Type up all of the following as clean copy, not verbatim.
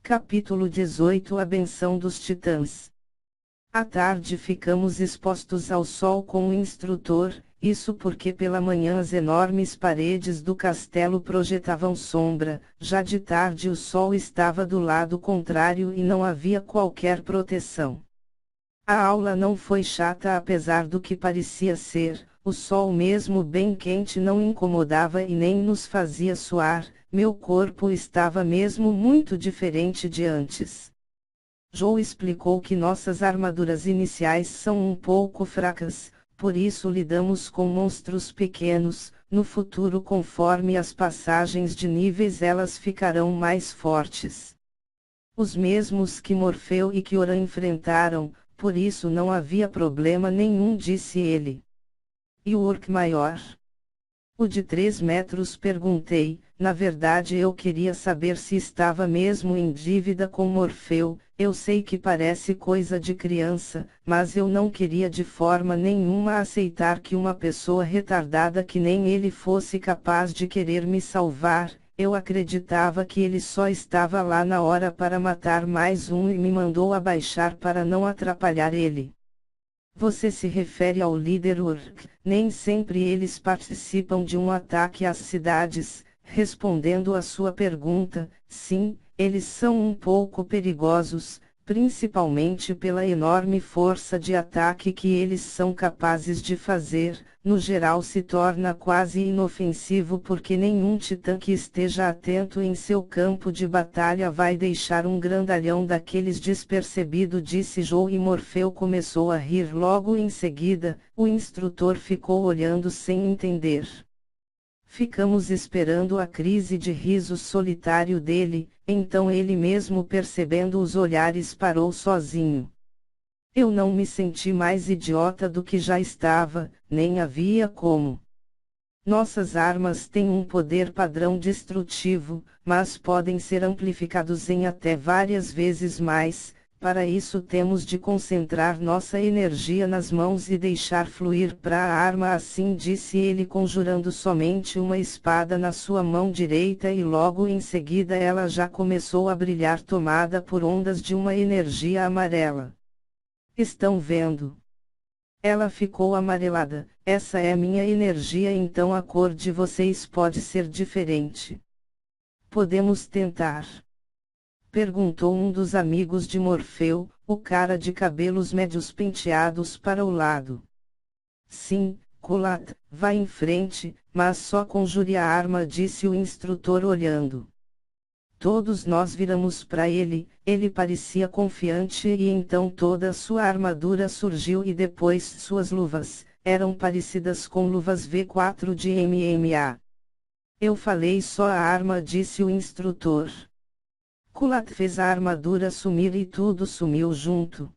Capítulo 18 A benção dos titãs. À tarde ficamos expostos ao sol com o instrutor, isso porque pela manhã as enormes paredes do castelo projetavam sombra, já de tarde o sol estava do lado contrário e não havia qualquer proteção. A aula não foi chata apesar do que parecia ser, o sol mesmo bem quente não incomodava e nem nos fazia suar, meu corpo estava mesmo muito diferente de antes. Joe explicou que nossas armaduras iniciais são um pouco fracas, por isso lidamos com monstros pequenos, no futuro conforme as passagens de níveis elas ficarão mais fortes. Os mesmos que Morfeu e Kiora enfrentaram, por isso não havia problema nenhum, disse ele. E o orc maior? O de 3 metros, perguntei. Na verdade eu queria saber se estava mesmo em dívida com Morfeu. Eu sei que parece coisa de criança, mas eu não queria de forma nenhuma aceitar que uma pessoa retardada que nem ele fosse capaz de querer me salvar. Eu acreditava que ele só estava lá na hora para matar mais um e me mandou abaixar para não atrapalhar ele. Você se refere ao líder Urk? Nem sempre eles participam de um ataque às cidades. Respondendo à sua pergunta, sim, eles são um pouco perigosos, principalmente pela enorme força de ataque que eles são capazes de fazer. No geral se torna quase inofensivo porque nenhum titã que esteja atento em seu campo de batalha vai deixar um grandalhão daqueles despercebido, disse Joe, e Morfeu começou a rir logo em seguida. O instrutor ficou olhando sem entender. Ficamos esperando a crise de riso solitário dele, então ele mesmo percebendo os olhares parou sozinho. Eu não me senti mais idiota do que já estava, nem havia como. Nossas armas têm um poder padrão destrutivo, mas podem ser amplificados em até várias vezes mais. Para isso temos de concentrar nossa energia nas mãos e deixar fluir para a arma, assim disse ele, conjurando somente uma espada na sua mão direita, e logo em seguida ela já começou a brilhar, tomada por ondas de uma energia amarela. Estão vendo? Ela ficou amarelada. Essa é minha energia, então a cor de vocês pode ser diferente. Podemos tentar? Perguntou um dos amigos de Morfeu, o cara de cabelos médios penteados para o lado. Sim, Kulat, vá em frente, mas só conjure a arma, disse o instrutor olhando. Todos nós viramos para ele, ele parecia confiante e então toda sua armadura surgiu e depois suas luvas, eram parecidas com luvas V4 de MMA. Eu falei só a arma, disse o instrutor. Kulat fez a armadura sumir e tudo sumiu junto.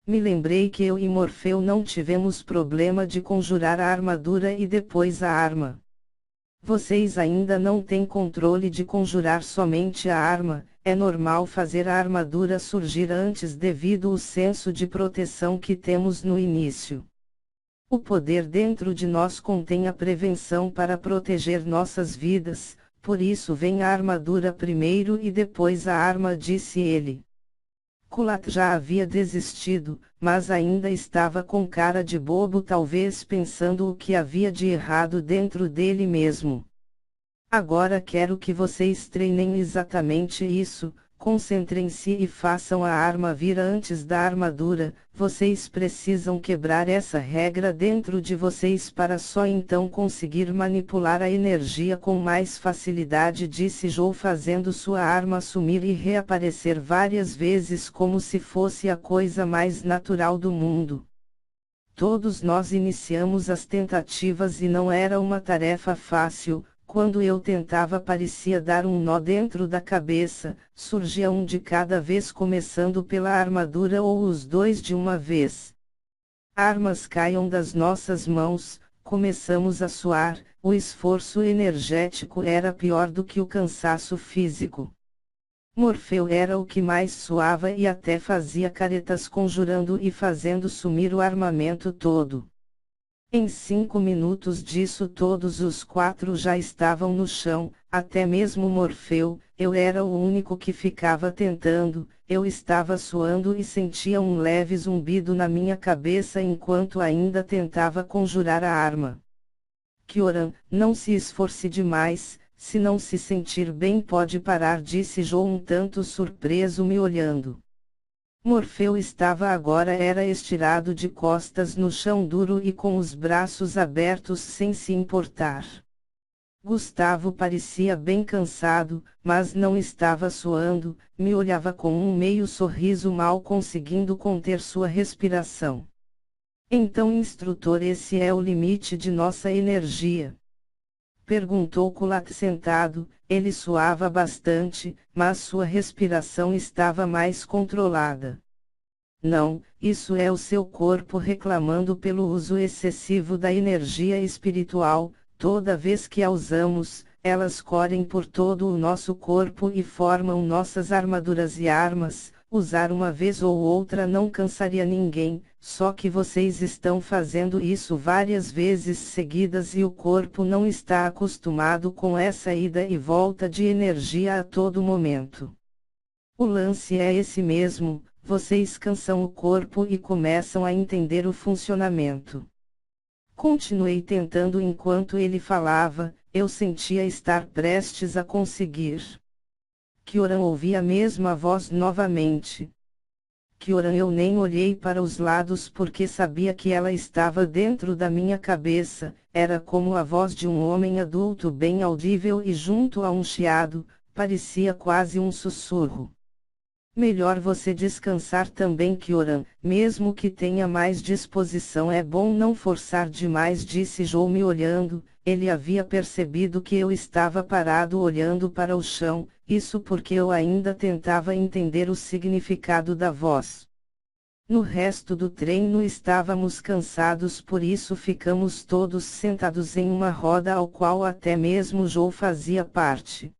Me lembrei que eu e Morfeu não tivemos problema de conjurar a armadura e depois a arma. Vocês ainda não têm controle de conjurar somente a arma, é normal fazer a armadura surgir antes devido ao senso de proteção que temos no início. O poder dentro de nós contém a prevenção para proteger nossas vidas, por isso vem a armadura primeiro e depois a arma, disse ele. Kulat já havia desistido, mas ainda estava com cara de bobo, talvez pensando o que havia de errado dentro dele mesmo. Agora quero que vocês treinem exatamente isso, concentrem-se e façam a arma vir antes da armadura. Vocês precisam quebrar essa regra dentro de vocês para só então conseguir manipular a energia com mais facilidade, disse Joe, fazendo sua arma sumir e reaparecer várias vezes como se fosse a coisa mais natural do mundo. Todos nós iniciamos as tentativas e não era uma tarefa fácil. Quando eu tentava parecia dar um nó dentro da cabeça, surgia um de cada vez, começando pela armadura ou os dois de uma vez. Armas caiam das nossas mãos, começamos a suar, o esforço energético era pior do que o cansaço físico. Morfeu era o que mais suava e até fazia caretas conjurando e fazendo sumir o armamento todo. Em 5 minutos disso todos os 4 já estavam no chão, até mesmo Morfeu, eu era o único que ficava tentando, eu estava suando e sentia um leve zumbido na minha cabeça enquanto ainda tentava conjurar a arma. Kyoran, não se esforce demais, se não se sentir bem pode parar, disse Joe um tanto surpreso me olhando. Morfeu estava agora estirado de costas no chão duro e com os braços abertos sem se importar. Gustavo parecia bem cansado, mas não estava suando, me olhava com um meio sorriso mal conseguindo conter sua respiração. Então, instrutor, esse é o limite de nossa energia? Perguntou Kulat sentado. Ele suava bastante, mas sua respiração estava mais controlada. Não, isso é o seu corpo reclamando pelo uso excessivo da energia espiritual. Toda vez que a usamos, elas correm por todo o nosso corpo e formam nossas armaduras e armas. Usar uma vez ou outra não cansaria ninguém, só que vocês estão fazendo isso várias vezes seguidas e o corpo não está acostumado com essa ida e volta de energia a todo momento. O lance é esse mesmo, vocês cansam o corpo e começam a entender o funcionamento. Continuei tentando enquanto ele falava, eu sentia estar prestes a conseguir. Kyoran ouvia a mesma voz novamente. Kyoran, eu nem olhei para os lados porque sabia que ela estava dentro da minha cabeça, era como a voz de um homem adulto bem audível e junto a um chiado, parecia quase um sussurro. Melhor você descansar também, Kyoran, mesmo que tenha mais disposição é bom não forçar demais, disse Joe me olhando. Ele havia percebido que eu estava parado olhando para o chão, isso porque eu ainda tentava entender o significado da voz. No resto do treino estávamos cansados, por isso ficamos todos sentados em uma roda ao qual até mesmo Joe fazia parte.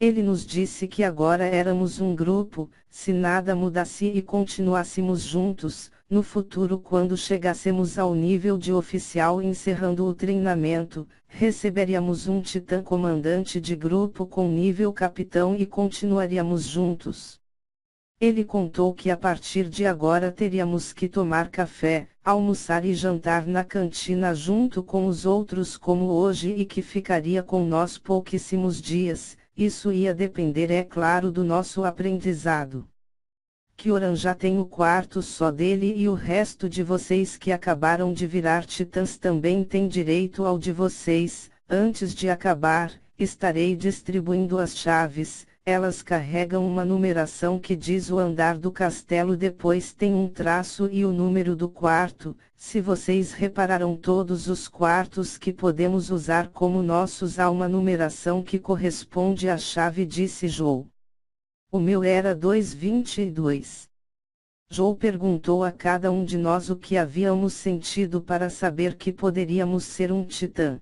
Ele nos disse que agora éramos um grupo, se nada mudasse e continuássemos juntos, no futuro quando chegássemos ao nível de oficial encerrando o treinamento, receberíamos um titã comandante de grupo com nível capitão e continuaríamos juntos. Ele contou que a partir de agora teríamos que tomar café, almoçar e jantar na cantina junto com os outros como hoje e que ficaria com nós pouquíssimos dias. Isso ia depender, é claro, do nosso aprendizado. Kyoran já tem o quarto só dele e o resto de vocês que acabaram de virar titãs também tem direito ao de vocês. Antes de acabar, estarei distribuindo as chaves. Elas carregam uma numeração que diz o andar do castelo, depois tem um traço e o número do quarto. Se vocês repararam, todos os quartos que podemos usar como nossos há uma numeração que corresponde à chave, disse Joe. O meu era 222. Joe perguntou a cada um de nós o que havíamos sentido para saber que poderíamos ser um titã.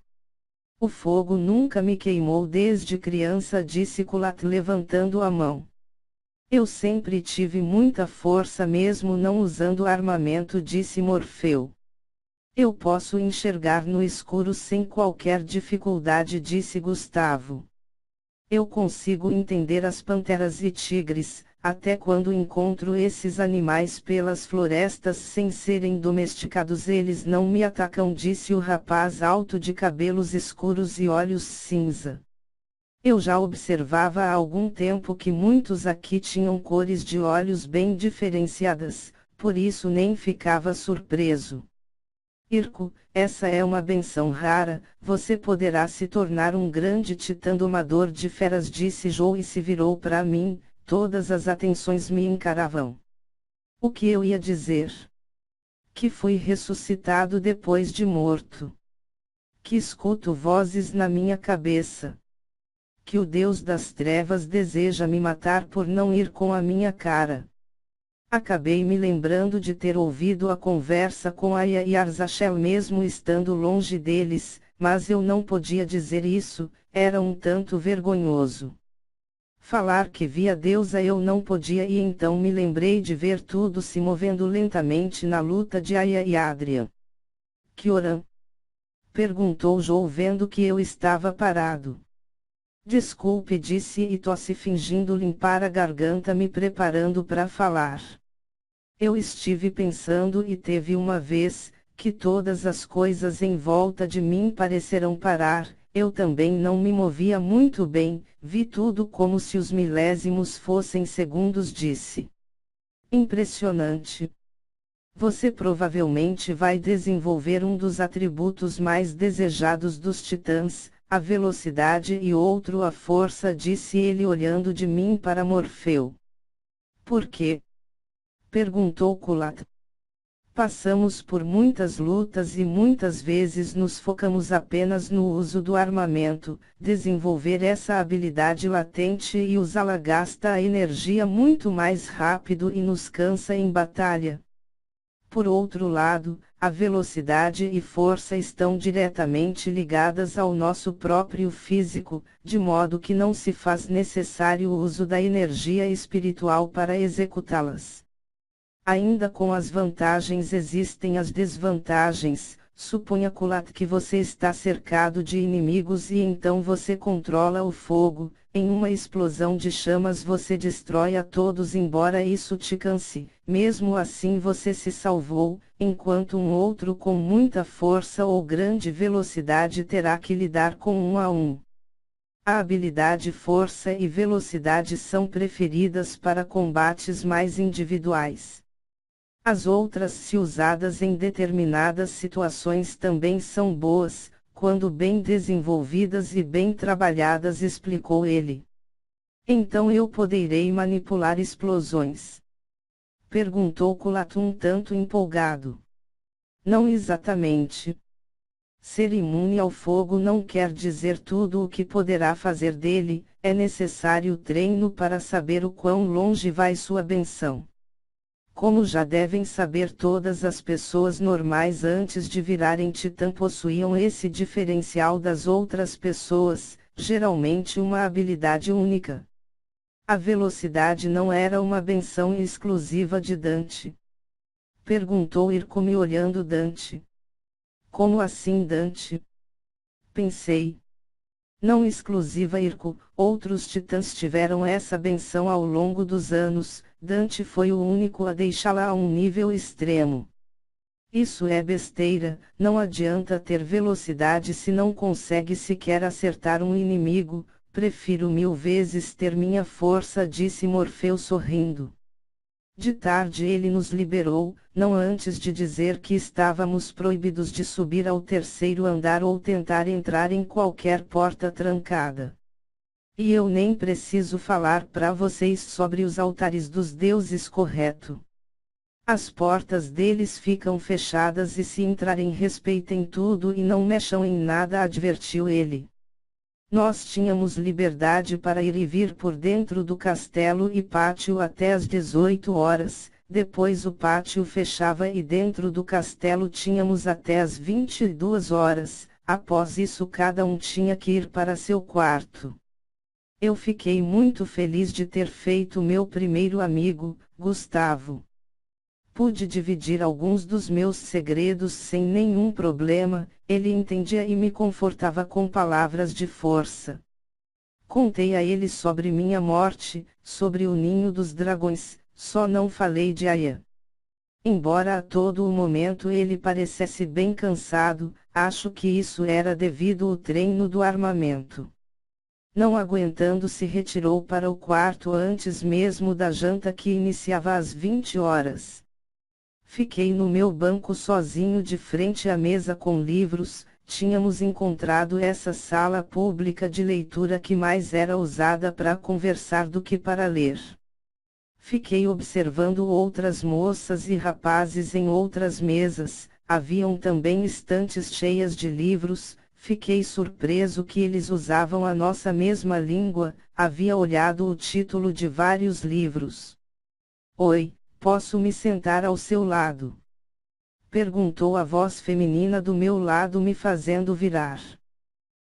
O fogo nunca me queimou desde criança, disse Kulat levantando a mão. Eu sempre tive muita força mesmo não usando armamento, disse Morfeu. Eu posso enxergar no escuro sem qualquer dificuldade, disse Gustavo. Eu consigo entender as panteras e tigres, até quando encontro esses animais pelas florestas sem serem domesticados eles não me atacam, disse o rapaz alto de cabelos escuros e olhos cinza. Eu já observava há algum tempo que muitos aqui tinham cores de olhos bem diferenciadas, por isso nem ficava surpreso. Irko, essa é uma benção rara, você poderá se tornar um grande titã domador de feras, disse Joe e se virou para mim, todas as atenções me encaravam. O que eu ia dizer? Que fui ressuscitado depois de morto. Que escuto vozes na minha cabeça. Que o Deus das trevas deseja me matar por não ir com a minha cara. Acabei me lembrando de ter ouvido a conversa com Aya e Arzachel mesmo estando longe deles, mas eu não podia dizer isso, era um tanto vergonhoso. Falar que via deusa eu não podia e então me lembrei de ver tudo se movendo lentamente na luta de Aya e Adrian. Kyoran? Perguntou Joe vendo que eu estava parado. Desculpe, disse e tosse fingindo limpar a garganta, me preparando para falar. Eu estive pensando e teve uma vez, que todas as coisas em volta de mim parecerão parar, eu também não me movia muito bem, vi tudo como se os milésimos fossem segundos, disse. Impressionante. Você provavelmente vai desenvolver um dos atributos mais desejados dos titãs, a velocidade, e outro a força, disse ele olhando de mim para Morfeu. Por quê? Perguntou Kulat. Passamos por muitas lutas e muitas vezes nos focamos apenas no uso do armamento. Desenvolver essa habilidade latente e usá-la gasta a energia muito mais rápido e nos cansa em batalha. Por outro lado, a velocidade e força estão diretamente ligadas ao nosso próprio físico, de modo que não se faz necessário o uso da energia espiritual para executá-las. Ainda com as vantagens existem as desvantagens. Suponha, Kulat, que você está cercado de inimigos e então você controla o fogo. Em uma explosão de chamas você destrói a todos, embora isso te canse. Mesmo assim você se salvou, enquanto um outro com muita força ou grande velocidade terá que lidar com um a um. A habilidade força e velocidade são preferidas para combates mais individuais. As outras, se usadas em determinadas situações, também são boas, quando bem desenvolvidas e bem trabalhadas, explicou ele. Então eu poderei manipular explosões? Perguntou Kulat um tanto empolgado. Não exatamente. Ser imune ao fogo não quer dizer tudo o que poderá fazer dele, é necessário treino para saber o quão longe vai sua benção. Como já devem saber, todas as pessoas normais antes de virarem titã possuíam esse diferencial das outras pessoas, geralmente uma habilidade única. A velocidade não era uma benção exclusiva de Dante. Perguntou Irko, me olhando. Dante. Como assim, Dante? Pensei. Não exclusiva, Irko, outros titãs tiveram essa benção ao longo dos anos, Dante foi o único a deixá-la a um nível extremo. Isso é besteira, não adianta ter velocidade se não consegue sequer acertar um inimigo, prefiro 1000 vezes ter minha força, disse Morfeu sorrindo. De tarde ele nos liberou, não antes de dizer que estávamos proibidos de subir ao terceiro andar ou tentar entrar em qualquer porta trancada. E eu nem preciso falar para vocês sobre os altares dos deuses, correto? As portas deles ficam fechadas e se entrarem respeitem tudo e não mexam em nada, advertiu ele. Nós tínhamos liberdade para ir e vir por dentro do castelo e pátio até às 18 horas, depois o pátio fechava e dentro do castelo tínhamos até às 22 horas, após isso cada um tinha que ir para seu quarto. Eu fiquei muito feliz de ter feito meu primeiro amigo, Gustavo. Pude dividir alguns dos meus segredos sem nenhum problema, ele entendia e me confortava com palavras de força. Contei a ele sobre minha morte, sobre o ninho dos dragões, só não falei de Aya. Embora a todo o momento ele parecesse bem cansado, acho que isso era devido ao treino do armamento. Não aguentando, se retirou para o quarto antes mesmo da janta, que iniciava às 20 horas. Fiquei no meu banco sozinho de frente à mesa com livros. Tínhamos encontrado essa sala pública de leitura que mais era usada para conversar do que para ler. Fiquei observando outras moças e rapazes em outras mesas, haviam também estantes cheias de livros. Fiquei surpreso que eles usavam a nossa mesma língua, havia olhado o título de vários livros. Oi, posso me sentar ao seu lado? Perguntou a voz feminina do meu lado, me fazendo virar.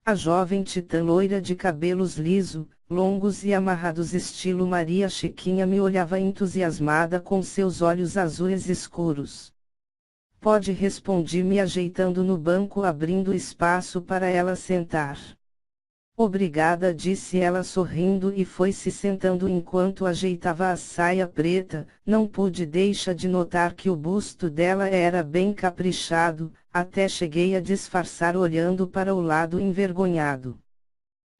A jovem titã loira de cabelos longos e amarrados estilo Maria Chiquinha me olhava entusiasmada com seus olhos azuis escuros. Pode, respondi me ajeitando no banco, abrindo espaço para ela sentar. Obrigada, disse ela sorrindo e foi se sentando enquanto ajeitava a saia preta. Não pude deixar de notar que o busto dela era bem caprichado, até cheguei a disfarçar olhando para o lado envergonhado.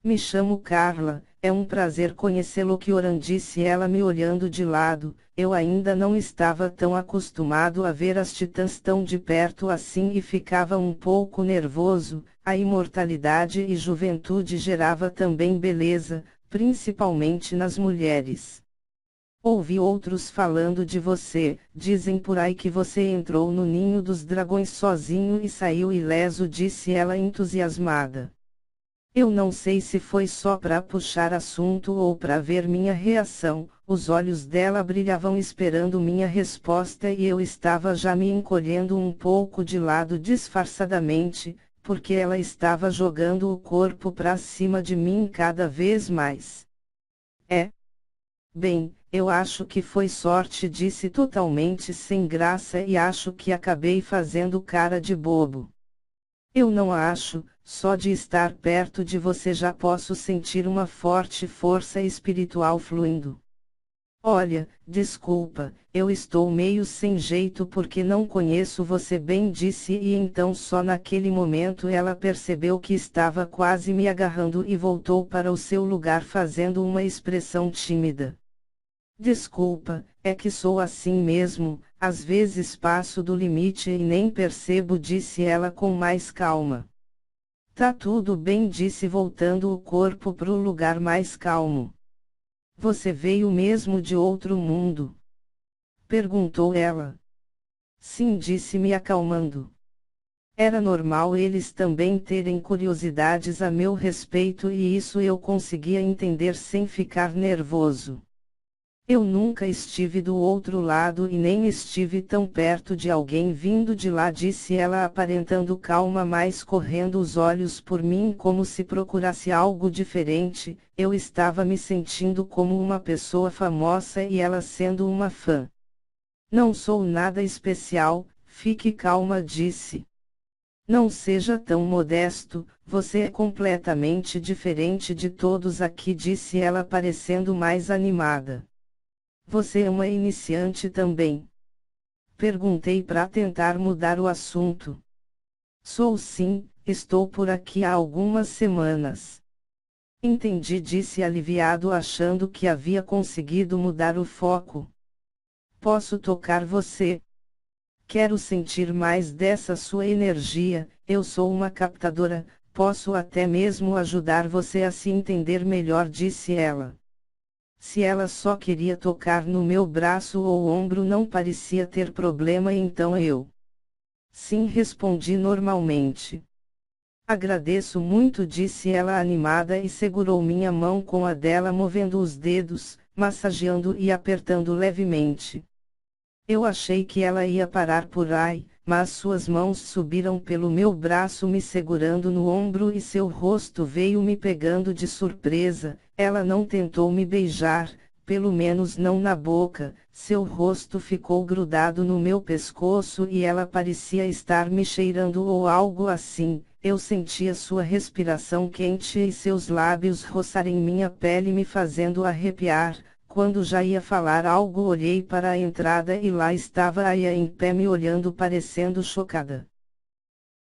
Me chamo Carla, é um prazer conhecê-lo, Kyoran, disse ela me olhando de lado. Eu ainda não estava tão acostumado a ver as titãs tão de perto assim e ficava um pouco nervoso. A imortalidade e juventude gerava também beleza, principalmente nas mulheres. Ouvi outros falando de você, dizem por aí que você entrou no ninho dos dragões sozinho e saiu ileso, disse ela entusiasmada. Eu não sei se foi só para puxar assunto ou para ver minha reação. Os olhos dela brilhavam esperando minha resposta e eu estava já me encolhendo um pouco de lado disfarçadamente, porque ela estava jogando o corpo para cima de mim cada vez mais. É? Bem, eu acho que foi sorte, disse totalmente sem graça, e acho que acabei fazendo cara de bobo. Eu não acho, só de estar perto de você já posso sentir uma forte força espiritual fluindo. Olha, desculpa, eu estou meio sem jeito porque não conheço você bem, disse, e então só naquele momento ela percebeu que estava quase me agarrando e voltou para o seu lugar fazendo uma expressão tímida. Desculpa, é que sou assim mesmo, às vezes passo do limite e nem percebo, disse ela com mais calma. Tá tudo bem, disse voltando o corpo pro lugar mais calmo. Você veio mesmo de outro mundo? Perguntou ela. Sim, disse me acalmando. Era normal eles também terem curiosidades a meu respeito e isso eu conseguia entender sem ficar nervoso. Eu nunca estive do outro lado e nem estive tão perto de alguém vindo de lá, disse ela aparentando calma, mas correndo os olhos por mim como se procurasse algo diferente. Eu estava me sentindo como uma pessoa famosa e ela sendo uma fã. Não sou nada especial, fique calma, disse. Não seja tão modesto, você é completamente diferente de todos aqui, disse ela parecendo mais animada. Você é uma iniciante também? Perguntei para tentar mudar o assunto. Sou sim, estou por aqui há algumas semanas. Entendi, disse aliviado, achando que havia conseguido mudar o foco. Posso tocar você? Quero sentir mais dessa sua energia. Eu sou uma captadora, posso até mesmo ajudar você a se entender melhor, disse ela. Se ela só queria tocar no meu braço ou ombro não parecia ter problema, então eu. Sim, respondi normalmente. Agradeço muito, disse ela animada e segurou minha mão com a dela, movendo os dedos, massageando e apertando levemente. Eu achei que ela ia parar por aí, mas suas mãos subiram pelo meu braço me segurando no ombro e seu rosto veio me pegando de surpresa. Ela não tentou me beijar, pelo menos não na boca, seu rosto ficou grudado no meu pescoço e ela parecia estar me cheirando ou algo assim. Eu sentia sua respiração quente e seus lábios roçarem minha pele me fazendo arrepiar. Quando já ia falar algo olhei para a entrada e lá estava Aya em pé me olhando parecendo chocada.